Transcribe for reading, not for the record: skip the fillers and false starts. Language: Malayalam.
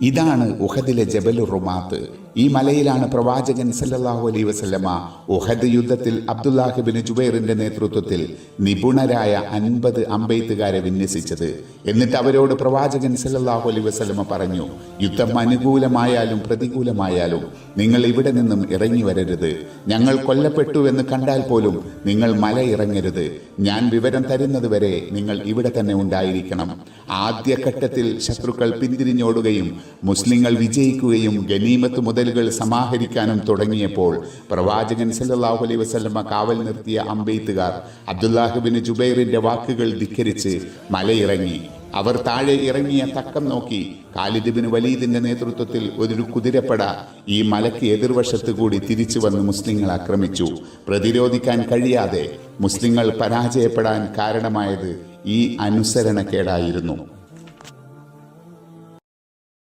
ഇതാണ് ഉഹദിലെ ജബലുർ റുമാത്ത്. ഈ മലയിലാണ് പ്രവാചകൻ സല്ലല്ലാഹു അലൈഹി വസല്ലമ ഉഹദ് യുദ്ധത്തിൽ അബ്ദുല്ലാഹിബ്നു ജുബൈറിന്റെ നേതൃത്വത്തിൽ നിപുണരായ 50 അമ്പെയ്ത്തുകാരെ വിന്യസിച്ചത്. എന്നിട്ട് അവരോട് പ്രവാചകൻ സല്ലല്ലാഹു അലൈഹി വസല്ലമ പറഞ്ഞു, യുദ്ധം അനുകൂലമായാലും പ്രതികൂലമായാലും നിങ്ങൾ ഇവിടെ നിന്നും ഇറങ്ങി വരരുത്. ഞങ്ങൾ കൊല്ലപ്പെട്ടു എന്ന് കണ്ടാൽ പോലും നിങ്ങൾ മല ഇറങ്ങരുത്. ഞാൻ വിവരം തരുന്നത് വരെ നിങ്ങൾ ഇവിടെ തന്നെ ഉണ്ടായിരിക്കണം. ആദ്യഘട്ടത്തിൽ ശത്രുക്കൾ പിന്തിരിഞ്ഞോടുകയും മുസ്ലിങ്ങൾ വിജയിക്കുകയും ഗനീമത്ത് മുതലുകൾ സമാഹരിക്കാനും തുടങ്ങിയപ്പോൾ പ്രവാചകൻ സല്ലല്ലാഹു അലൈഹി വസല്ലമ കാവൽ നിർത്തിയ അമ്പെയ്ത്തുകാർ അബ്ദുല്ലാഹിബ്നു ജുബൈറിന്റെ വാക്കുകൾ ധിക്കരിച്ച് മലയിറങ്ങി. അവർ താഴെ ഇറങ്ങിയ തക്കം നോക്കി ഖാലിദ് ബിൻ വലീദിന്റെ നേതൃത്വത്തിൽ ഒരു കുതിരപ്പട ഈ മലയ്ക്ക് എതിർവശത്ത് കൂടി തിരിച്ചു വന്ന് മുസ്ലിങ്ങൾ ആക്രമിച്ചു. പ്രതിരോധിക്കാൻ കഴിയാതെ മുസ്ലിങ്ങൾ പരാജയപ്പെടാൻ കാരണമായത് ഈ അനുസരണക്കേടായിരുന്നു.